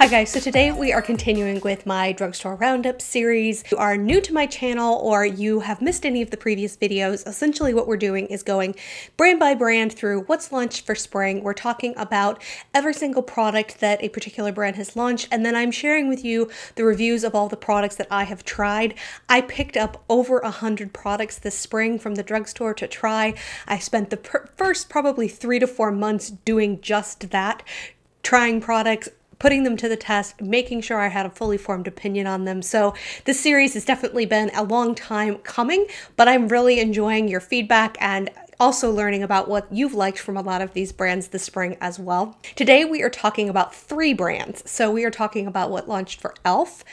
Hi guys, so today we are continuing with my drugstore roundup series. If you are new to my channel or you have missed any of the previous videos, essentially what we're doing is going brand by brand through what's launched for spring. We're talking about every single product that a particular brand has launched, and then I'm sharing with you the reviews of all the products that I have tried. I picked up over 100 products this spring from the drugstore to try. I spent the first probably 3 to 4 months doing just that, trying products, putting them to the test, making sure I had a fully formed opinion on them. So this series has definitely been a long time coming, but I'm really enjoying your feedback and also learning about what you've liked from a lot of these brands this spring as well. Today we are talking about 3 brands. So we are talking about what launched for E.L.F,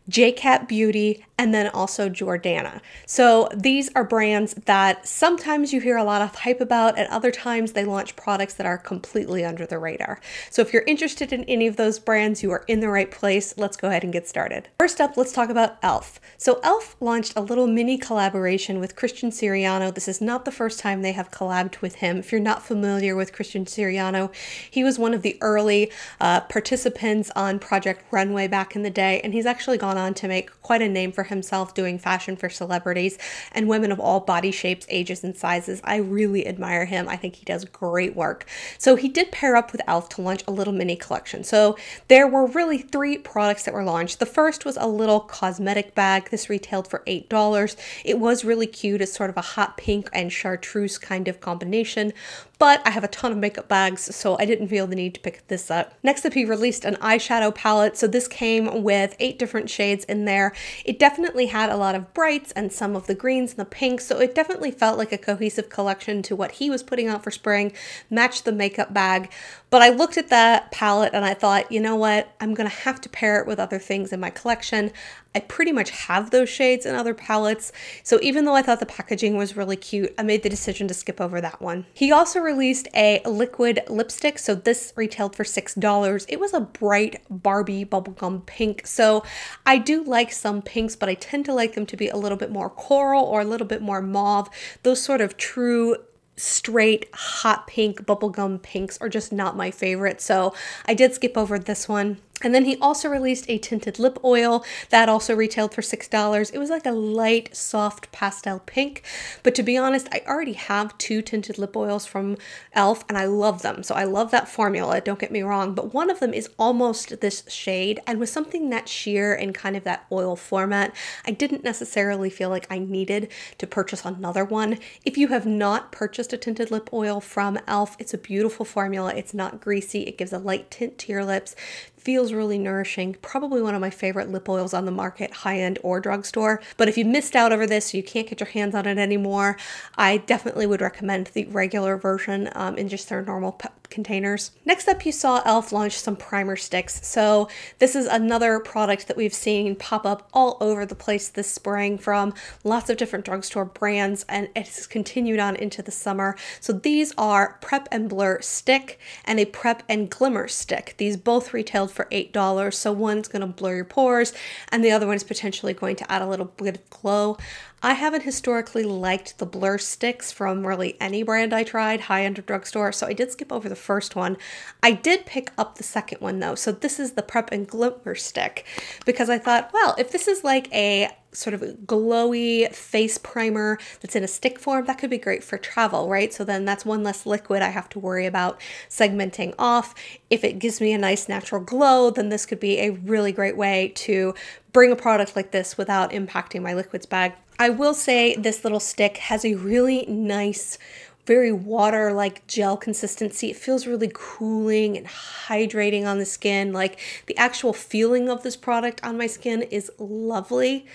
J-Cat Beauty, and then also Jordana. So these are brands that sometimes you hear a lot of hype about, and other times they launch products that are completely under the radar. So if you're interested in any of those brands, you are in the right place. Let's go ahead and get started. First up, let's talk about E.L.F. So E.L.F launched a little mini collaboration with Christian Siriano. This is not the first time they have collabed with him. If you're not familiar with Christian Siriano, he was one of the early participants on Project Runway back in the day, and he's actually gone on to make quite a name for himself doing fashion for celebrities and women of all body shapes, ages, and sizes. I really admire him. I think he does great work. So he did pair up with E.L.F to launch a little mini collection. So there were really 3 products that were launched. The first was a little cosmetic bag. This retailed for $8. It was really cute. It's sort of a hot pink and chartreuse kind of combination, but I have a ton of makeup bags, so I didn't feel the need to pick this up. Next up, he released an eyeshadow palette. So this came with 8 different shades in there. It definitely had a lot of brights and some of the greens and the pinks, so it definitely felt like a cohesive collection to what he was putting out for spring, matched the makeup bag. But I looked at that palette and I thought, you know what, I'm gonna have to pair it with other things in my collection. I pretty much have those shades in other palettes, so even though I thought the packaging was really cute, I made the decision to skip over that one. He also released a liquid lipstick, so this retailed for $6. It was a bright Barbie bubblegum pink, so I do like some pinks, but I tend to like them to be a little bit more coral or a little bit more mauve. Those sort of true straight hot pink bubblegum pinks are just not my favorite, so I did skip over this one. And then he also released a tinted lip oil that also retailed for $6. It was like a light, soft pastel pink, but to be honest, I already have 2 tinted lip oils from E.L.F and I love them. So I love that formula, don't get me wrong, but one of them is almost this shade, and with something that sheer and kind of that oil format, I didn't necessarily feel like I needed to purchase another one. If you have not purchased a tinted lip oil from E.L.F, it's a beautiful formula. It's not greasy. It gives a light tint to your lips. Feels really nourishing. Probably one of my favorite lip oils on the market, high-end or drugstore. But if you missed out over this, so you can't get your hands on it anymore, I definitely would recommend the regular version in just their normal containers. Next up, you saw E.L.F launch some primer sticks. So this is another product that we've seen pop up all over the place this spring from lots of different drugstore brands, and it's continued on into the summer. So these are Prep and Blur Stick and a Prep and Glimmer Stick. These both retailed for $8. So one's going to blur your pores and the other one is potentially going to add a little bit of glow. I haven't historically liked the blur sticks from really any brand I tried, high-end or drugstore, so I did skip over the first one. I did pick up the second one though, so this is the Prep and Glimmer Stick, because I thought, well, if this is like a sort of glowy face primer that's in a stick form, that could be great for travel, right? So then that's one less liquid I have to worry about segmenting off. If it gives me a nice natural glow, then this could be a really great way to bring a product like this without impacting my liquids bag. I will say this little stick has a really nice, very water-like gel consistency. It feels really cooling and hydrating on the skin. Like the actual feeling of this product on my skin is lovely.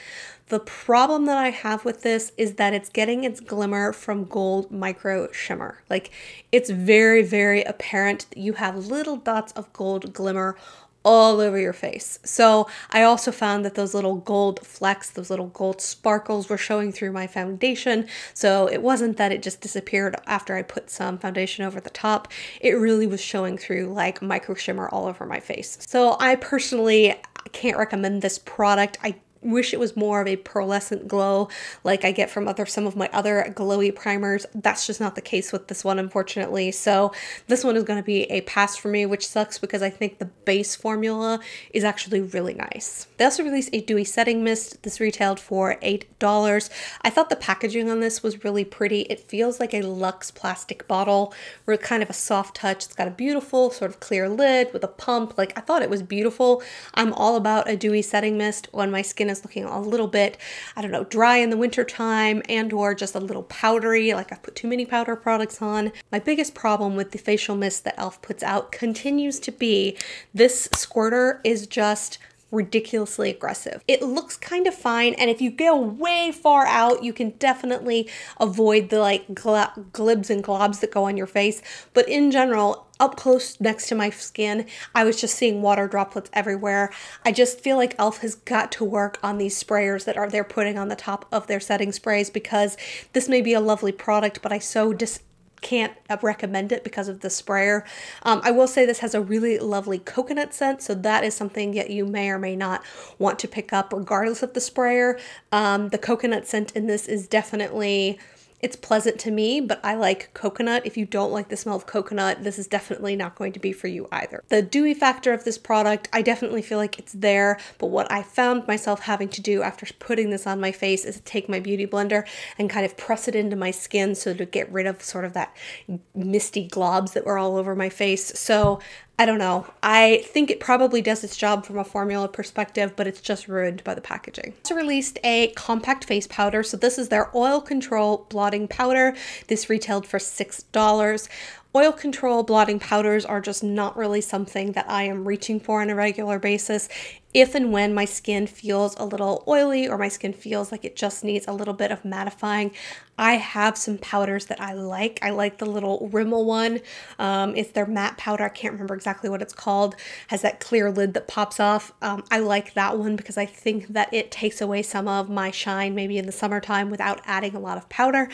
The problem that I have with this is that it's getting its glimmer from Gold Micro Shimmer. Like it's very, very apparent that you have little dots of gold glimmer all over your face. So I also found that those little gold flecks, those little gold sparkles were showing through my foundation. So it wasn't that it just disappeared after I put some foundation over the top. It really was showing through like micro shimmer all over my face. So I personally can't recommend this product. I wish it was more of a pearlescent glow like I get from some of my other glowy primers. That's just not the case with this one, unfortunately. So this one is going to be a pass for me, which sucks because I think the base formula is actually really nice. They also released a dewy setting mist. This retailed for $8. I thought the packaging on this was really pretty. It feels like a Luxe plastic bottle with kind of a soft touch. It's got a beautiful sort of clear lid with a pump. Like, I thought it was beautiful. I'm all about a dewy setting mist when my skin is looking a little bit, I don't know, dry in the winter time and or just a little powdery, like I've put too many powder products on. My biggest problem with the facial mist that e.l.f. puts out continues to be this squirter is just ridiculously aggressive. It looks kind of fine, and if you go way far out, you can definitely avoid the like glibs and globs that go on your face. But in general, up close next to my skin, I was just seeing water droplets everywhere. I just feel like e.l.f. has got to work on these sprayers that they're putting on the top of their setting sprays, because this may be a lovely product, but I so can't recommend it because of the sprayer. I will say this has a really lovely coconut scent, so that is something that you may or may not want to pick up regardless of the sprayer. The coconut scent in this is definitely, it's pleasant to me, but I like coconut. If you don't like the smell of coconut, this is definitely not going to be for you either. The dewy factor of this product, I definitely feel like it's there, but what I found myself having to do after putting this on my face is to take my beauty blender and kind of press it into my skin so to get rid of sort of that misty globs that were all over my face. So I don't know. I think it probably does its job from a formula perspective, but it's just ruined by the packaging. Also released a compact face powder. So this is their Oil Control Blotting Powder. This retailed for $6. Oil control blotting powders are just not really something that I am reaching for on a regular basis. If and when my skin feels a little oily or my skin feels like it just needs a little bit of mattifying, I have some powders that I like. I like the little Rimmel one. It's their matte powder. I can't remember exactly what it's called. Has that clear lid that pops off. I like that one because I think that it takes away some of my shine maybe in the summertime without adding a lot of powder.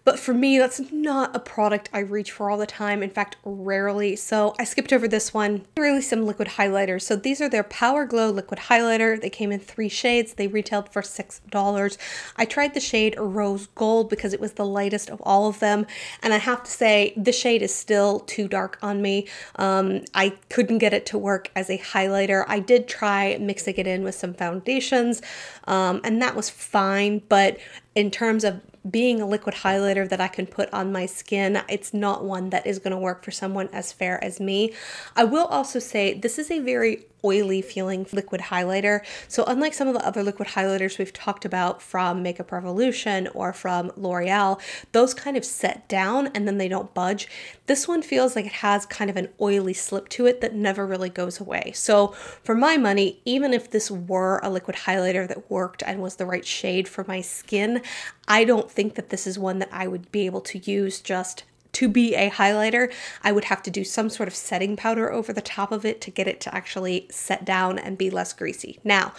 But for me, that's not a product I reach for all the time. In fact, rarely. So I skipped over this one. Really some liquid highlighters. So these are their Power Glow liquid highlighter. They came in 3 shades. They retailed for $6. I tried the shade Rose Gold because it was the lightest of all of them. And I have to say, the shade is still too dark on me. I couldn't get it to work as a highlighter. I did try mixing it in with some foundations, and that was fine. But in terms of being a liquid highlighter that I can put on my skin, it's not one that is going to work for someone as fair as me. I will also say this is a very oily feeling liquid highlighter. So unlike some of the other liquid highlighters we've talked about from Makeup Revolution or from L'Oreal, those kind of set down and then they don't budge. This one feels like it has kind of an oily slip to it that never really goes away. So for my money, even if this were a liquid highlighter that worked and was the right shade for my skin, I don't think that this is one that I would be able to use just to be a highlighter. I would have to do some sort of setting powder over the top of it to get it to actually set down and be less greasy. Now,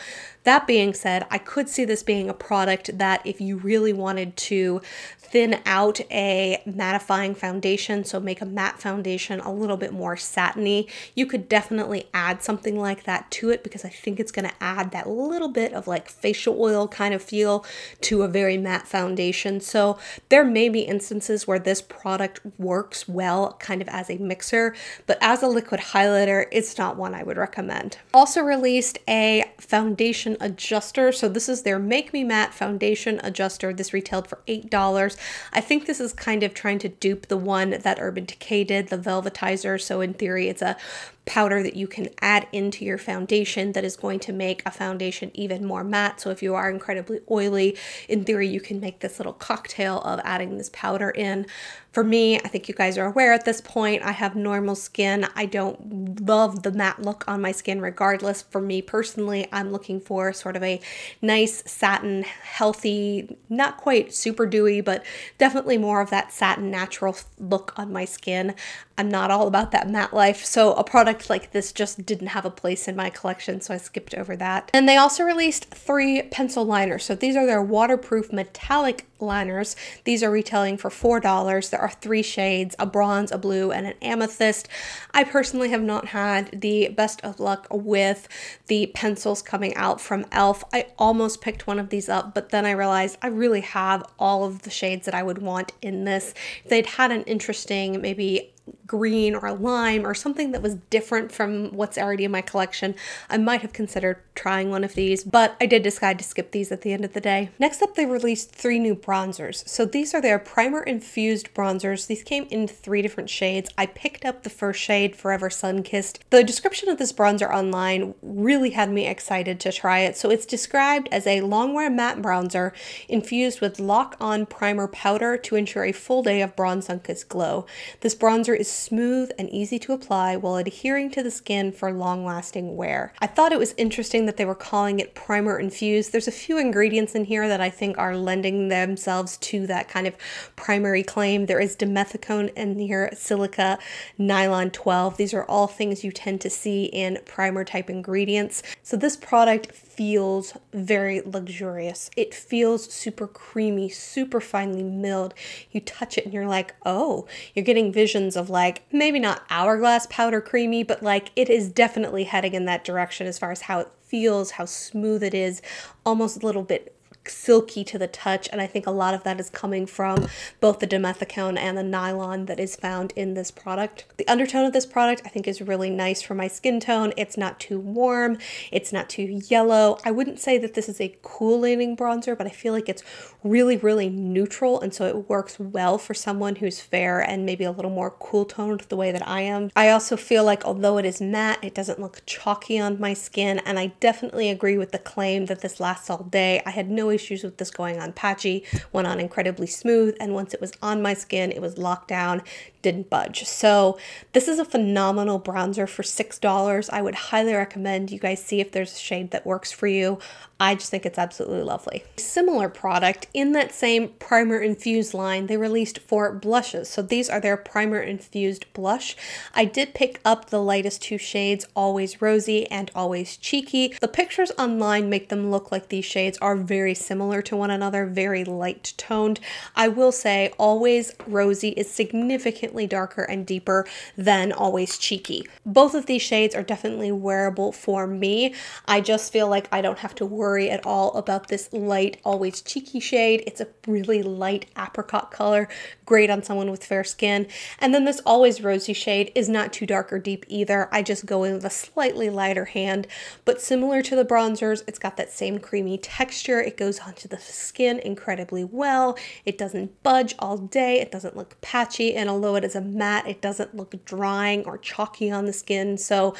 that being said, I could see this being a product that if you really wanted to thin out a mattifying foundation, so make a matte foundation a little bit more satiny, you could definitely add something like that to it, because I think it's going to add that little bit of like facial oil kind of feel to a very matte foundation. So there may be instances where this product works well kind of as a mixer, but as a liquid highlighter, it's not one I would recommend. Also released a foundation adjuster. So this is their Make Me Matte Foundation Adjuster. This retailed for $8. I think this is kind of trying to dupe the one that Urban Decay did, the Velvetizer. So in theory, it's a powder that you can add into your foundation that is going to make a foundation even more matte. So if you are incredibly oily, in theory, you can make this little cocktail of adding this powder in. For me, I think you guys are aware at this point, I have normal skin. I don't love the matte look on my skin regardless. For me personally, I'm looking for sort of a nice satin, healthy, not quite super dewy, but definitely more of that satin natural look on my skin. I'm not all about that matte life. So a product product like this just didn't have a place in my collection, so I skipped over that. And they also released 3 pencil liners. So these are their waterproof metallic liners. These are retailing for $4. There are 3 shades, a bronze, a blue, and an amethyst. I personally have not had the best of luck with the pencils coming out from E.L.F. I almost picked one of these up, but then I realized I really have all of the shades that I would want in this. If they'd had an interesting, maybe green or lime or something that was different from what's already in my collection, I might have considered trying one of these, but I did decide to skip these at the end of the day. Next up, they released 3 new bronzers. So these are their primer infused bronzers. These came in 3 different shades. I picked up the first shade, Forever Sun-Kissed. The description of this bronzer online really had me excited to try it. So it's described as a longwear matte bronzer infused with lock-on primer powder to ensure a full day of bronze sun-kissed glow. This bronzer is smooth and easy to apply while adhering to the skin for long-lasting wear. I thought it was interesting that they were calling it primer infused. There's a few ingredients in here that I think are lending themselves to that kind of primary claim. There is dimethicone in here, silica, nylon 12. These are all things you tend to see in primer type ingredients. So this product feels very luxurious. It feels super creamy, super finely milled. You touch it and you're like, oh, you're getting visions of like, maybe not hourglass powder creamy, but like it is definitely heading in that direction as far as how it feels, how smooth it is, almost a little bit silky to the touch, and I think a lot of that is coming from both the dimethicone and the nylon that is found in this product. The undertone of this product I think is really nice for my skin tone. It's not too warm, it's not too yellow. I wouldn't say that this is a cool leaning bronzer, but I feel like it's really neutral, and so it works well for someone who's fair and maybe a little more cool toned the way that I am. I also feel like although it is matte, it doesn't look chalky on my skin, and I definitely agree with the claim that this lasts all day. I had no issues with this going on patchy, went on incredibly smooth, and once it was on my skin, it was locked down, didn't budge. So this is a phenomenal bronzer for $6. I would highly recommend you guys see if there's a shade that works for you. I just think it's absolutely lovely. Similar product in that same primer infused line, they released 4 blushes. So these are their primer infused blush. I did pick up the lightest 2 shades, Always Rosy and Always Cheeky. The pictures online make them look like these shades are very similar to one another, very light toned. I will say Always Rosy is significantly darker and deeper than Always Cheeky. Both of these shades are definitely wearable for me. I just feel like I don't have to worry at all about this light Always Cheeky shade. It's a really light apricot color, great on someone with fair skin. And then this Always Rosy shade is not too dark or deep either. I just go in with a slightly lighter hand, but similar to the bronzers, it's got that same creamy texture. It goes onto the skin incredibly well. It doesn't budge all day. It doesn't look patchy, and although it is a matte, it doesn't look drying or chalky on the skin. So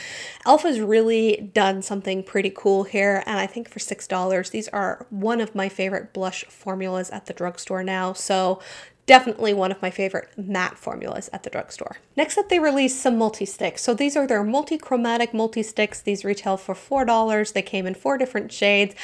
E.L.F. has really done something pretty cool here, and I think for $6, these are one of my favorite blush formulas at the drugstore now. So definitely one of my favorite matte formulas at the drugstore. Next up, they released some multi-sticks. So these are their multi-chromatic multi-sticks. These retail for $4. They came in 4 different shades.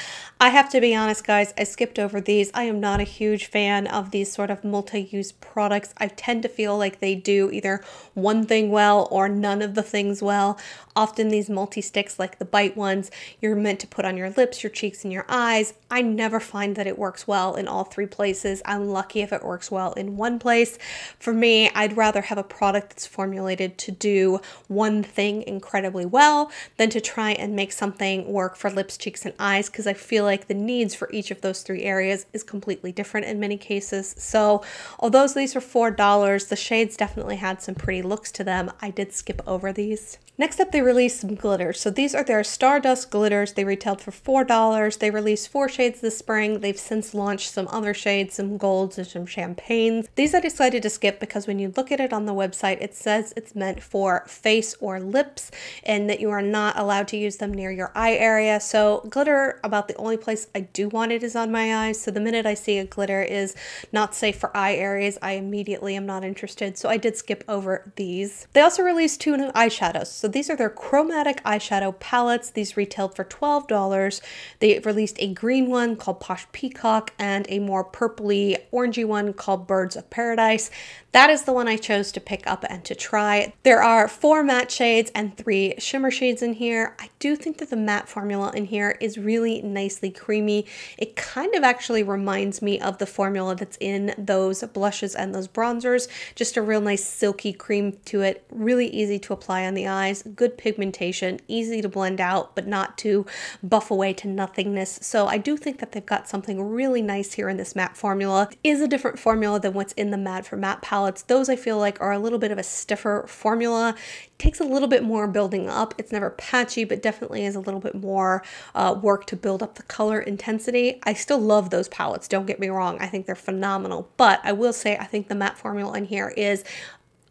I have to be honest, guys, I skipped over these. I am not a huge fan of these sort of multi-use products. I tend to feel like they do either one thing well or none of the things well. Often these multi-sticks, like the bite ones, you're meant to put on your lips, your cheeks, and your eyes. I never find that it works well in all 3 places. I'm lucky if it works well in one place. For me, I'd rather have a product that's formulated to do one thing incredibly well than to try and make something work for lips, cheeks, and eyes, because I feel like the needs for each of those 3 areas is completely different in many cases. So although these are $4, the shades definitely had some pretty looks to them. I did skip over these. Next up, they released some glitters. So these are their Stardust glitters. They retailed for $4. They released 4 shades this spring. They've since launched some other shades, some golds and some champagnes. These I decided to skip because when you look at it on the website, it says it's meant for face or lips and that you are not allowed to use them near your eye area. So glitter, about the only place I do want it is on my eyes. So the minute I see a glitter is not safe for eye areas, I immediately am not interested. So I did skip over these. They also released 2 new eyeshadows. So these are their chromatic eyeshadow palettes. These retailed for $12. They released a green one called Posh Peacock and a more purpley orangey one called Birds of Paradise. That is the one I chose to pick up and to try. There are 4 matte shades and 3 shimmer shades in here. I do think that the matte formula in here is really nicely creamy. It kind of actually reminds me of the formula that's in those blushes and those bronzers. Just a real nice silky cream to it. Really easy to apply on the eyes. Good pigmentation. Easy to blend out, but not to buff away to nothingness. So I do think that they've got something really nice here in this matte formula. It is a different formula than what's in the Mad for Matte palettes. Those I feel like are a little bit of a stiffer formula. It takes a little bit more building up. It's never patchy, but definitely is a little bit more work to build up the color intensity. I still love those palettes, don't get me wrong. I think they're phenomenal, but I will say I think the matte formula in here is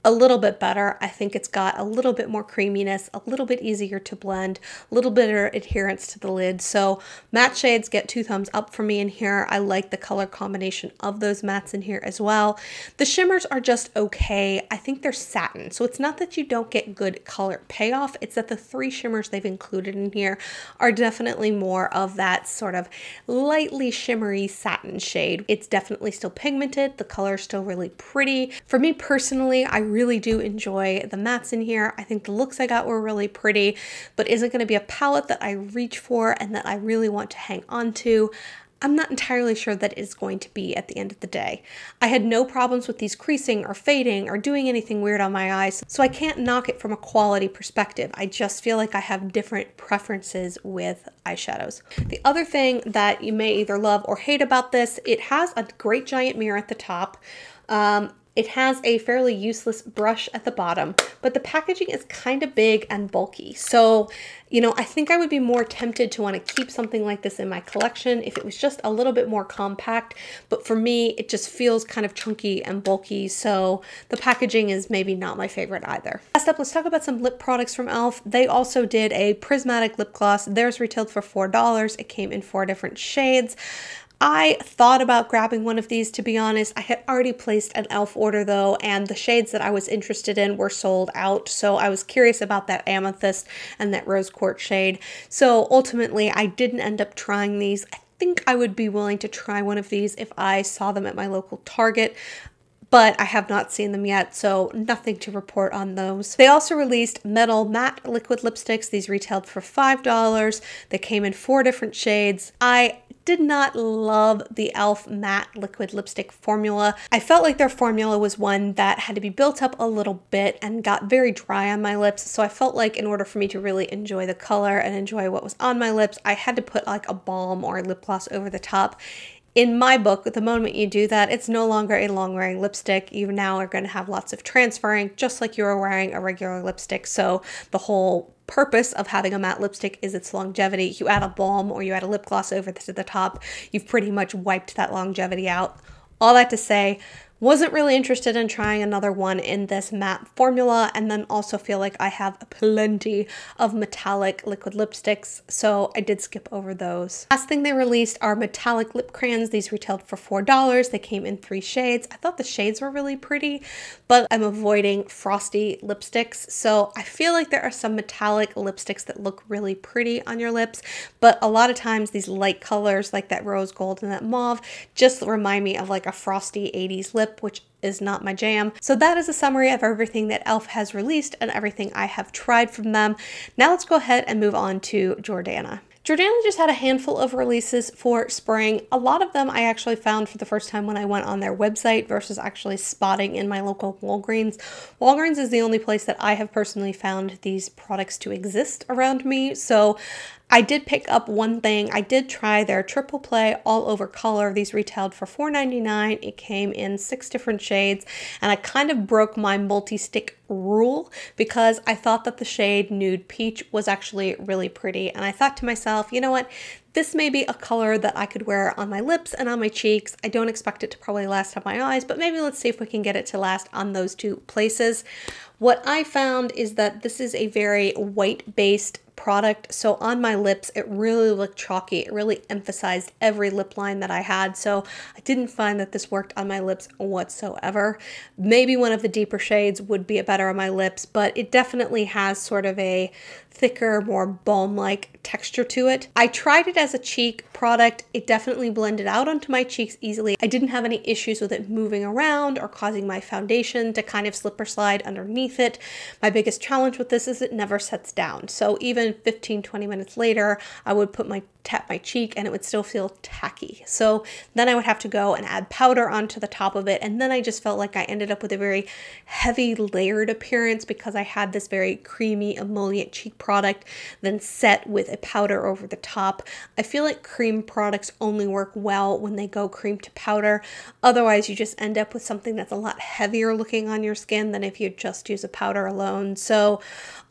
a little bit better. I think it's got a little bit more creaminess, a little bit easier to blend, a little better adherence to the lid. So matte shades get 2 thumbs up for me in here. I like the color combination of those mattes in here as well. The shimmers are just okay. I think they're satin. So it's not that you don't get good color payoff. It's that the 3 shimmers they've included in here are definitely more of that sort of lightly shimmery satin shade. It's definitely still pigmented. The color is still really pretty. For me personally, I really do enjoy the mattes in here. I think the looks I got were really pretty, but is it going to be a palette that I reach for and that I really want to hang on to? I'm not entirely sure that it's going to be at the end of the day. I had no problems with these creasing or fading or doing anything weird on my eyes, so I can't knock it from a quality perspective. I just feel like I have different preferences with eyeshadows. The other thing that you may either love or hate about this, it has a great giant mirror at the top. It has a fairly useless brush at the bottom, but the packaging is kind of big and bulky. So, you know, I think I would be more tempted to want to keep something like this in my collection if it was just a little bit more compact. But for me, it just feels kind of chunky and bulky. So the packaging is maybe not my favorite either. Last up, let's talk about some lip products from E.L.F. They also did a prismatic lip gloss. Theirs retailed for $4. It came in 4 different shades. I thought about grabbing one of these, to be honest. I had already placed an E.L.F. order though, and the shades that I was interested in were sold out. So I was curious about that amethyst and that rose quartz shade. So ultimately, I didn't end up trying these. I think I would be willing to try one of these if I saw them at my local Target, but I have not seen them yet, so nothing to report on those. They also released metal matte liquid lipsticks. These retailed for $5. They came in 4 different shades. I did not love the E.L.F. matte liquid lipstick formula. I felt like their formula was one that had to be built up a little bit and got very dry on my lips. So I felt like in order for me to really enjoy the color and enjoy what was on my lips, I had to put like a balm or a lip gloss over the top. In my book, the moment you do that, it's no longer a long-wearing lipstick. You now are going to have lots of transferring, just like you are wearing a regular lipstick. So the whole purpose of having a matte lipstick is its longevity. You add a balm or you add a lip gloss over to the top, you've pretty much wiped that longevity out. All that to say, wasn't really interested in trying another one in this matte formula, and then also feel like I have plenty of metallic liquid lipsticks, so I did skip over those. Last thing they released are metallic lip crayons. These retailed for $4. They came in 3 shades. I thought the shades were really pretty, but I'm avoiding frosty lipsticks, so I feel like there are some metallic lipsticks that look really pretty on your lips, but a lot of times these light colors like that rose gold and that mauve just remind me of like a frosty 80s lip, which is not my jam. So that is a summary of everything that E.L.F. has released and everything I have tried from them. Now let's go ahead and move on to Jordana. Jordana just had a handful of releases for spring. A lot of them I actually found for the first time when I went on their website versus actually spotting in my local Walgreens. Walgreens is the only place that I have personally found these products to exist around me, so I did pick up one thing. I did try their Triple Play All Over Color. These retailed for $4.99. It came in 6 different shades, and I kind of broke my multi-stick rule because I thought that the shade Nude Peach was actually really pretty, and I thought to myself, you know what? This may be a color that I could wear on my lips and on my cheeks. I don't expect it to probably last on my eyes, but maybe let's see if we can get it to last on those 2 places. What I found is that this is a very white-based product, so on my lips it really looked chalky. It really emphasized every lip line that I had, so I didn't find that this worked on my lips whatsoever. Maybe one of the deeper shades would be better on my lips, but it definitely has sort of a thicker, more balm-like texture to it. I tried it as a cheek product. It definitely blended out onto my cheeks easily. I didn't have any issues with it moving around or causing my foundation to kind of slip or slide underneath it. My biggest challenge with this is it never sets down. So even 15-20 minutes later, I would tap my cheek and it would still feel tacky. So then I would have to go and add powder onto the top of it. And then I just felt like I ended up with a very heavy layered appearance because I had this very creamy emollient cheek product then set with a powder over the top. I feel like cream products only work well when they go cream to powder. Otherwise, you just end up with something that's a lot heavier looking on your skin than if you just use a powder alone. So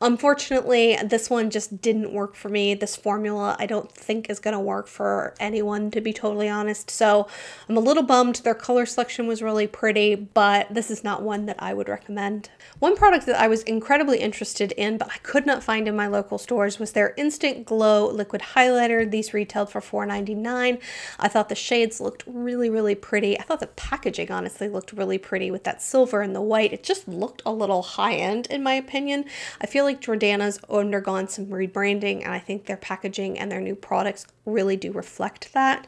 unfortunately, this one just didn't work for me. This formula I don't think is going to work for anyone, to be totally honest. So I'm a little bummed. Their color selection was really pretty, but this is not one that I would recommend. One product that I was incredibly interested in, but I could not find in my local stores, was their Instant Glow Liquid Highlighter. These retailed for $4.99. I thought the shades looked really, really pretty. I thought the packaging honestly looked really pretty with that silver and the white. It just looked a little high-end in my opinion. I feel like Jordana's undergone some rebranding, and I think their packaging and their new products really do reflect that.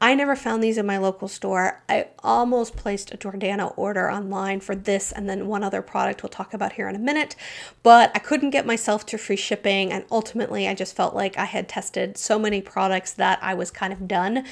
I never found these in my local store. I almost placed a Jordana order online for this and then one other product we'll talk about here in a minute, but I couldn't get myself to free shipping, and ultimately I just felt like I had tested so many products that I was kind of done.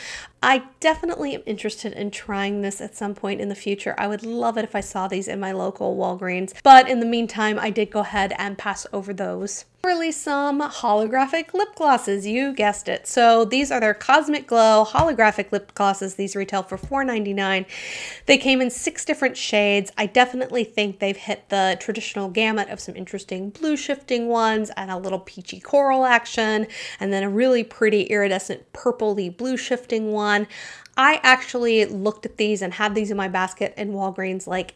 I definitely am interested in trying this at some point in the future. I would love it if I saw these in my local Walgreens, but in the meantime, I did go ahead and pass over those. Release some holographic lip glosses, you guessed it. So these are their Cosmic Glow holographic lip glosses. These retail for $4.99. They came in 6 different shades. I definitely think they've hit the traditional gamut of some interesting blue shifting ones and a little peachy coral action, and then a really pretty iridescent purpley blue shifting one. I actually looked at these and had these in my basket in Walgreens like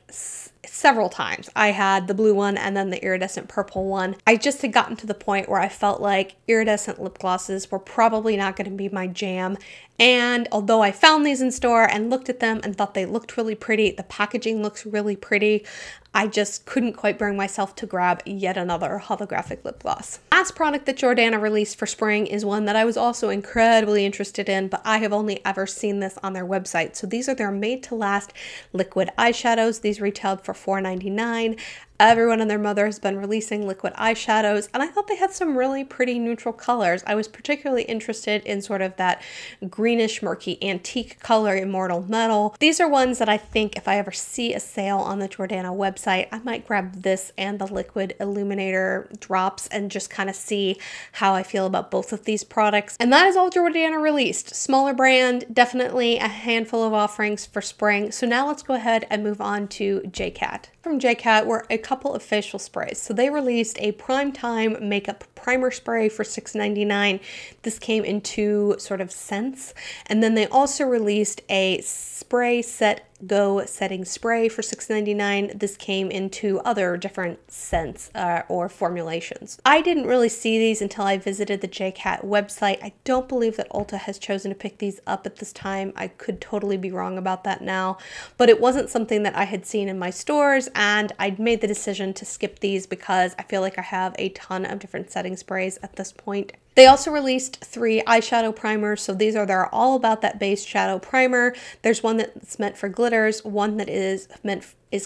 several times. I had the blue one and then the iridescent purple one. I just had gotten to the point where I felt like iridescent lip glosses were probably not going to be my jam. And although I found these in store and looked at them and thought they looked really pretty, the packaging looks really pretty, I just couldn't quite bring myself to grab yet another holographic lip gloss. Last product that Jordana released for spring is one that I was also incredibly interested in, but I have only ever seen this on their website. So these are their Made to Last liquid eyeshadows. These retailed for $4.99. Everyone and their mother has been releasing liquid eyeshadows, and I thought they had some really pretty neutral colors. I was particularly interested in sort of that greenish murky antique color, Immortal Metal. These are ones that I think if I ever see a sale on the Jordana website, I might grab this and the liquid illuminator drops and just kind of see how I feel about both of these products. And that is all Jordana released. Smaller brand, definitely a handful of offerings for spring. So now let's go ahead and move on to JCat. From JCat were a couple of facial sprays. So they released a Primetime Makeup Primer Spray for $6.99. This came in 2 sort of scents. And then they also released a Spray Set Go setting spray for $6.99. This came in 2 other different scents or formulations. I didn't really see these until I visited the JCat website. I don't believe that Ulta has chosen to pick these up at this time. I could totally be wrong about that now, but it wasn't something that I had seen in my stores, and I'd made the decision to skip these because I feel like I have a ton of different setting sprays at this point. They also released 3 eyeshadow primers, so these are their All About That Base Shadow Primer. There's one that's meant for glitters, one that is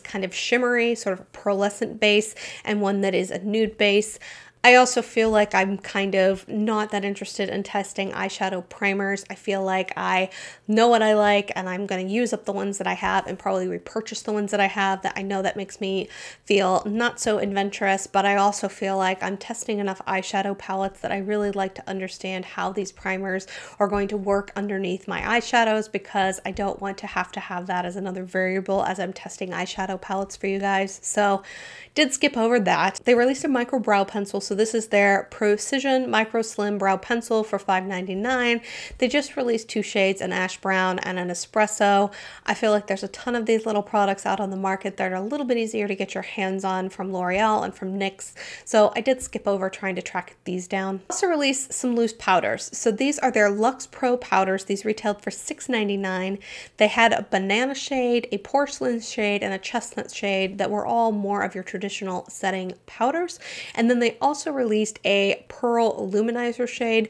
kind of shimmery, sort of pearlescent base, and one that is a nude base. I also feel like I'm kind of not that interested in testing eyeshadow primers. I feel like I know what I like and I'm going to use up the ones that I have and probably repurchase the ones that I have. That I know that makes me feel not so adventurous, but I also feel like I'm testing enough eyeshadow palettes that I really like to understand how these primers are going to work underneath my eyeshadows, because I don't want to have that as another variable as I'm testing eyeshadow palettes for you guys. So did skip over that. They released a micro brow pencil. So this is their Precision Micro Slim Brow Pencil for $5.99. They just released 2 shades, an ash brown and an espresso. I feel like there's a ton of these little products out on the market that are a little bit easier to get your hands on from L'Oreal and from NYX. So I did skip over trying to track these down. Also released some loose powders. So these are their Luxe Pro powders. These retailed for $6.99. They had a banana shade, a porcelain shade, and a chestnut shade that were all more of your traditional setting powders. And then they also also released a Pearl Luminizer shade.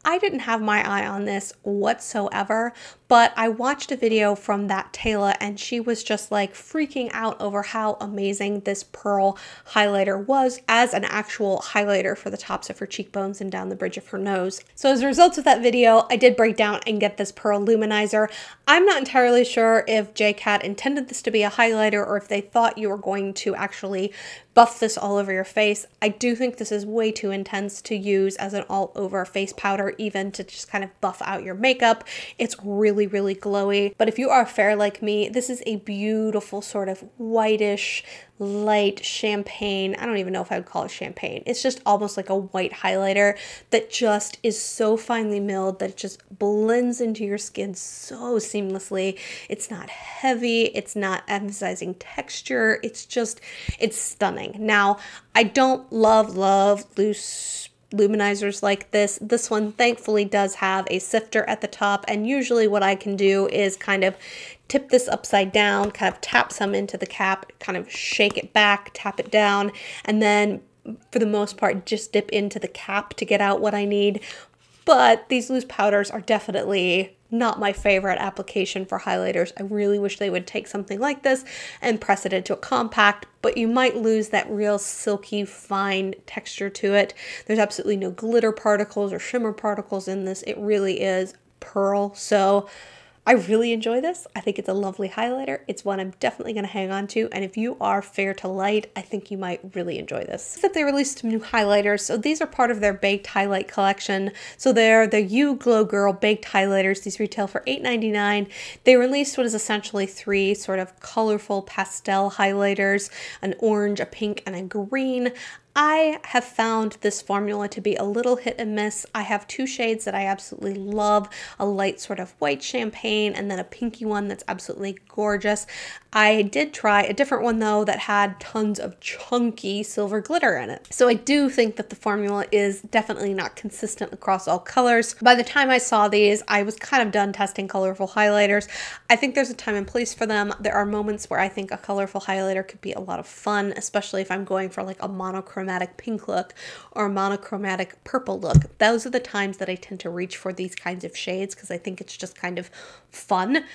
I didn't have my eye on this whatsoever, but I watched a video from that Taylor and she was just like freaking out over how amazing this Pearl highlighter was as an actual highlighter for the tops of her cheekbones and down the bridge of her nose. So as a result of that video, I did break down and get this Pearl Luminizer. I'm not entirely sure if JCat intended this to be a highlighter or if they thought you were going to actually buff this all over your face. I do think this is way too intense to use as an all-over face powder, even to just kind of buff out your makeup. It's really, really glowy. But if you are fair like me, this is a beautiful sort of whitish, light champagne. I don't even know if I would call it champagne. It's just almost like a white highlighter that just is so finely milled that it just blends into your skin so seamlessly. It's not heavy. It's not emphasizing texture. It's stunning. Now, I don't love loose luminizers like this. This one thankfully does have a sifter at the top, and usually what I can do is kind of tip this upside down, kind of tap some into the cap, kind of shake it back, tap it down, and then for the most part just dip into the cap to get out what I need. But these loose powders are definitely not my favorite application for highlighters. I really wish they would take something like this and press it into a compact, but you might lose that real silky, fine texture to it. There's absolutely no glitter particles or shimmer particles in this. It really is pearl. So I really enjoy this. I think it's a lovely highlighter. It's one I'm definitely going to hang on to, and if you are fair to light, I think you might really enjoy this. Except they released some new highlighters, so these are part of their baked highlight collection. So they're the You Glow Girl baked highlighters. These retail for $8.99. They released what is essentially 3 sort of colorful pastel highlighters, an orange, a pink, and a green. I have found this formula to be a little hit and miss. I have 2 shades that I absolutely love, a light sort of white champagne and then a pinky one that's absolutely gorgeous. I did try a different one though that had tons of chunky silver glitter in it. So I do think that the formula is definitely not consistent across all colors. By the time I saw these, I was kind of done testing colorful highlighters. I think there's a time and place for them. There are moments where I think a colorful highlighter could be a lot of fun, especially if I'm going for like a monochromatic pink look or a monochromatic purple look. Those are the times that I tend to reach for these kinds of shades because I think it's just kind of fun.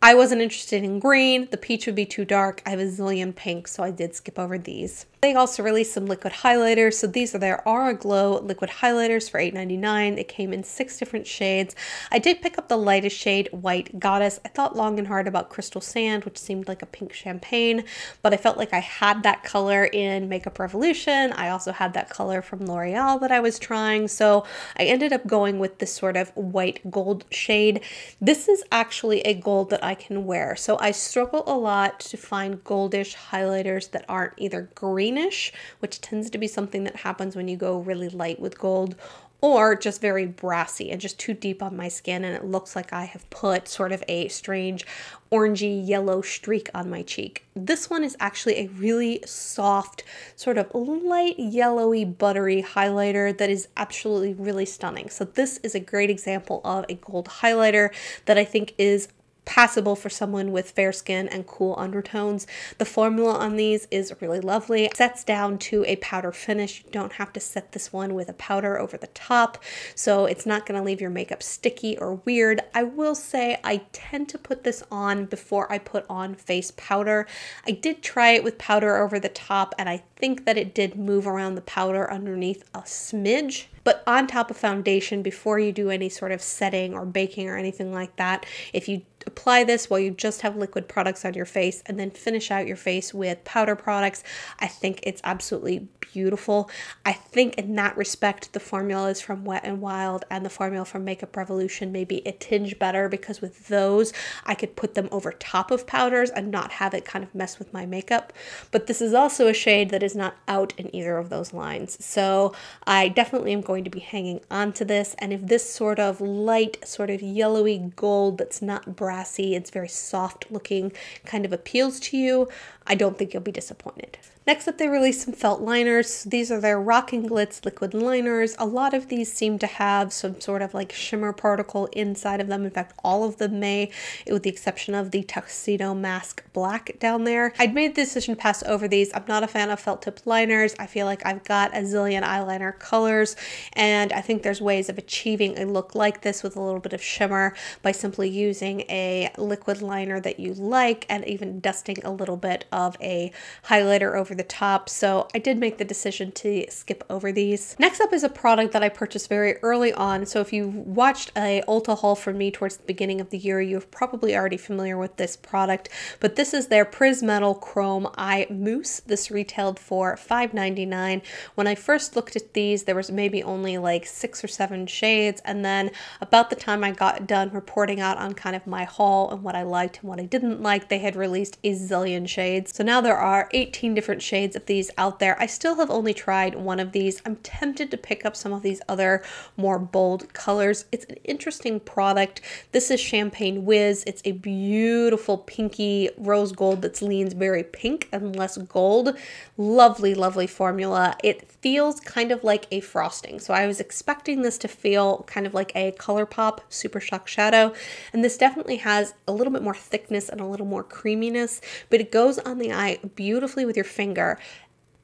I wasn't interested in green. The peach would be too dark. I have a zillion pink, so I did skip over these. They also released some liquid highlighters. So these are their Aura Glow liquid highlighters for $8.99. They came in 6 different shades. I did pick up the lightest shade, White Goddess. I thought long and hard about Crystal Sand, which seemed like a pink champagne, but I felt like I had that color in Makeup Revolution. I also had that color from L'Oreal that I was trying, so I ended up going with this sort of white gold shade. This is actually a gold that I can wear, so I struggle a lot to find goldish highlighters that aren't either greenish, which tends to be something that happens when you go really light with gold, or just very brassy and just too deep on my skin and it looks like I have put sort of a strange orangey yellow streak on my cheek. This one is actually a really soft, sort of light yellowy buttery highlighter that is absolutely really stunning. So this is a great example of a gold highlighter that I think is passable for someone with fair skin and cool undertones. The formula on these is really lovely. It sets down to a powder finish. You don't have to set this one with a powder over the top, so it's not going to leave your makeup sticky or weird. I will say I tend to put this on before I put on face powder. I did try it with powder over the top and I think that it did move around the powder underneath a smidge. But on top of foundation, before you do any sort of setting or baking or anything like that, if you apply this while you just have liquid products on your face and then finish out your face with powder products, I think it's absolutely beautiful. I think in that respect, the formulas from Wet n Wild and the formula from Makeup Revolution may be a tinge better because with those, I could put them over top of powders and not have it kind of mess with my makeup. But this is also a shade that is not out in either of those lines. So I definitely am going to be hanging on to this. And if this sort of light, sort of yellowy gold that's not brassy, it's very soft looking, kind of appeals to you, I don't think you'll be disappointed. Next up, they released some felt liners. These are their Rock and Glitz liquid liners. A lot of these seem to have some sort of like shimmer particle inside of them. In fact, all of them may, with the exception of the Tuxedo Mask Black down there. I'd made the decision to pass over these. I'm not a fan of felt tip liners. I feel like I've got a zillion eyeliner colors, and I think there's ways of achieving a look like this with a little bit of shimmer by simply using a liquid liner that you like and even dusting a little bit of a highlighter over the top. So I did make the decision to skip over these. Next up is a product that I purchased very early on. So if you watched a Ulta haul from me towards the beginning of the year, you're probably already familiar with this product, but this is their Prismetal Chrome Eye Mousse. This retailed for $5.99. When I first looked at these, there was maybe only like 6 or 7 shades, and then about the time I got done reporting out on kind of my haul and what I liked and what I didn't like, they had released a zillion shades. So now there are 18 different shades of these out there. I still have only tried one of these. I'm tempted to pick up some of these other more bold colors. It's an interesting product. This is Champagne Whiz. It's a beautiful pinky rose gold that leans very pink and less gold. Lovely, lovely formula. It feels kind of like a frosting. So I was expecting this to feel kind of like a ColourPop Super Shock Shadow, and this definitely has a little bit more thickness and a little more creaminess, but it goes on the eye beautifully with your finger.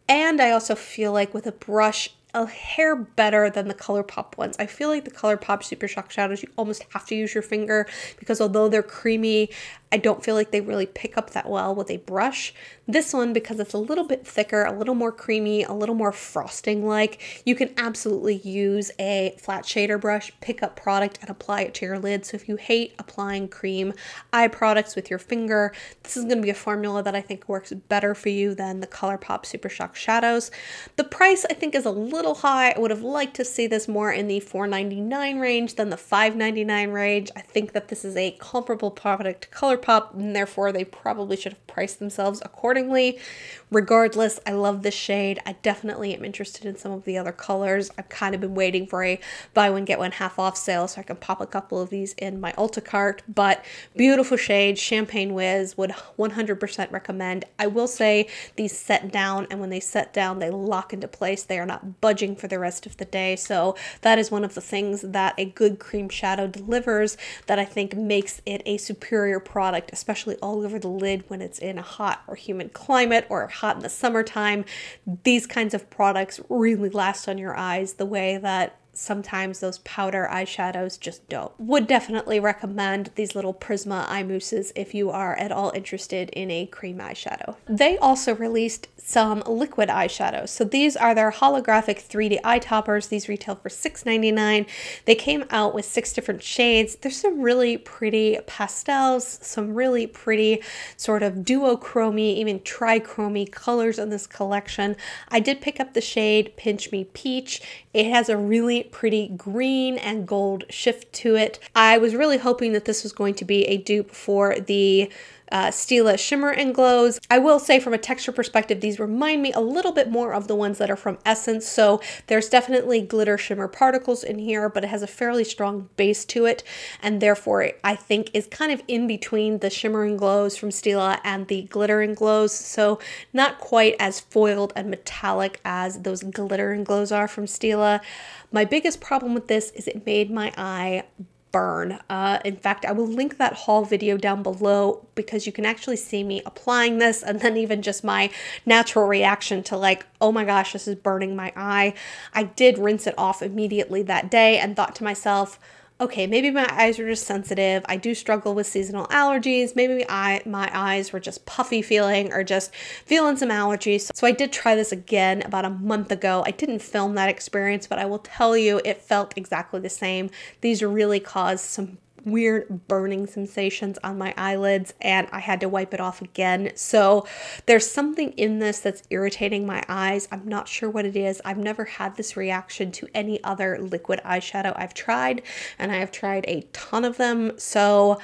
And I also feel like with a brush, a hair better than the ColourPop ones. I feel like the ColourPop Super Shock Shadows, you almost have to use your finger because although they're creamy, I don't feel like they really pick up that well with a brush. This one, because it's a little bit thicker, a little more creamy, a little more frosting-like, you can absolutely use a flat shader brush, pick up product, and apply it to your lid. So if you hate applying cream eye products with your finger, this is going to be a formula that I think works better for you than the ColourPop Super Shock Shadows. The price, I think, is a little high. I would have liked to see this more in the $4.99 range than the $5.99 range. I think that this is a comparable product to ColourPop, and therefore they probably should have priced themselves accordingly. Regardless, I love this shade. I definitely am interested in some of the other colors. I've kind of been waiting for a buy one get one half off sale so I can pop a couple of these in my Ulta cart, but beautiful shade, Champagne Whiz, would 100% recommend. I will say these set down, and when they set down, they lock into place. They are not budging for the rest of the day, so that is one of the things that a good cream shadow delivers that I think makes it a superior product, especially all over the lid when it's in a hot or humid climate or hot in the summertime. These kinds of products really last on your eyes the way that sometimes those powder eyeshadows just don't. Would definitely recommend these little Prisma eye mousses if you are at all interested in a cream eyeshadow. They also released some liquid eyeshadows. So these are their holographic 3D eye toppers. These retail for $6.99. They came out with 6 different shades. There's some really pretty pastels, some really pretty sort of duochromy, even trichromy colors in this collection. I did pick up the shade Pinch Me Peach. It has a really pretty green and gold shift to it. I was really hoping that this was going to be a dupe for the Stila Shimmer and Glows. I will say from a texture perspective, these remind me a little bit more of the ones that are from Essence. So there's definitely glitter shimmer particles in here, but it has a fairly strong base to it. And therefore I think is kind of in between the Shimmer and Glows from Stila and the Glitter and Glows. So not quite as foiled and metallic as those Glitter and Glows are from Stila. My biggest problem with this is it made my eye burn. In fact, I will link that haul video down below because you can actually see me applying this and then even just my natural reaction to like, oh my gosh, this is burning my eye. I did rinse it off immediately that day and thought to myself, okay, maybe my eyes are just sensitive. I do struggle with seasonal allergies. Maybe my eyes were just puffy feeling or just feeling some allergies. So I did try this again about a month ago. I didn't film that experience, but I will tell you it felt exactly the same. These really caused some weird burning sensations on my eyelids and I had to wipe it off again. So there's something in this that's irritating my eyes. I'm not sure what it is. I've never had this reaction to any other liquid eyeshadow I've tried, and I have tried a ton of them. So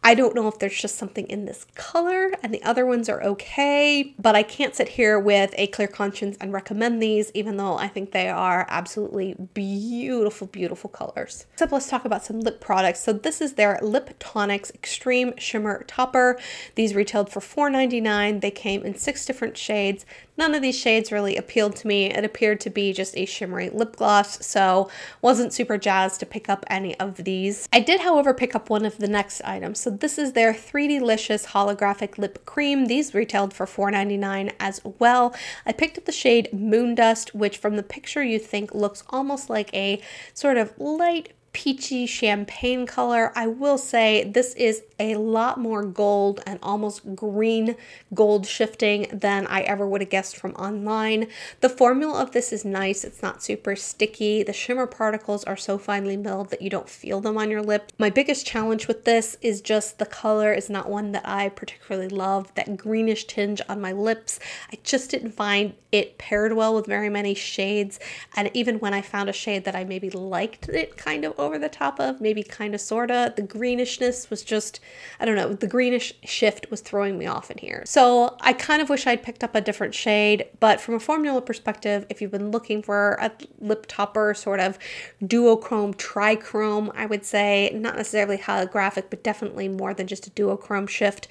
I don't know if there's just something in this color and the other ones are okay, but I can't sit here with a clear conscience and recommend these, even though I think they are absolutely beautiful, beautiful colors. So let's talk about some lip products. So this is their Lip Tonics Extreme Shimmer Topper. These retailed for $4.99. They came in 6 different shades. None of these shades really appealed to me. It appeared to be just a shimmery lip gloss, so wasn't super jazzed to pick up any of these. I did, however, pick up one of the next items. So this is their 3Delicious Holographic Lip Cream. These retailed for $4.99 as well. I picked up the shade Moondust, which from the picture you think looks almost like a sort of light peachy champagne color. I will say this is a lot more gold and almost green gold shifting than I ever would have guessed from online. The formula of this is nice. It's not super sticky. The shimmer particles are so finely milled that you don't feel them on your lip. My biggest challenge with this is just the color is not one that I particularly love. That greenish tinge on my lips, I just didn't find it paired well with very many shades. And even when I found a shade that I maybe liked it kind of over the top of, maybe kind of sorta, the greenishness was just, I don't know, the greenish shift was throwing me off in here. So I kind of wish I'd picked up a different shade, but from a formula perspective, if you've been looking for a lip topper, sort of duochrome, trichrome, I would say, not necessarily holographic, but definitely more than just a duochrome shift,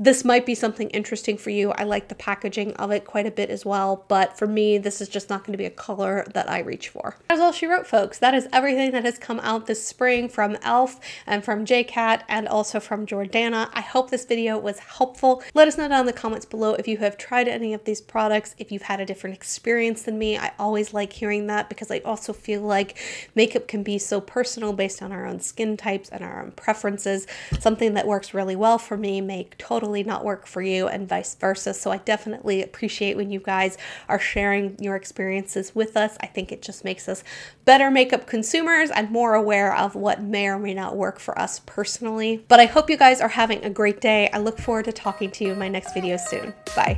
this might be something interesting for you. I like the packaging of it quite a bit as well, but for me, this is just not going to be a color that I reach for. That's all she wrote, folks. That is everything that has come out this spring from E.L.F. and from JCat and also from Jordana. I hope this video was helpful. Let us know down in the comments below if you have tried any of these products, if you've had a different experience than me. I always like hearing that because I also feel like makeup can be so personal based on our own skin types and our own preferences. Something that works really well for me may totally not work for you and vice versa. So I definitely appreciate when you guys are sharing your experiences with us. I think it just makes us better makeup consumers and more aware of what may or may not work for us personally. But I hope you guys are having a great day. I look forward to talking to you in my next video soon. Bye.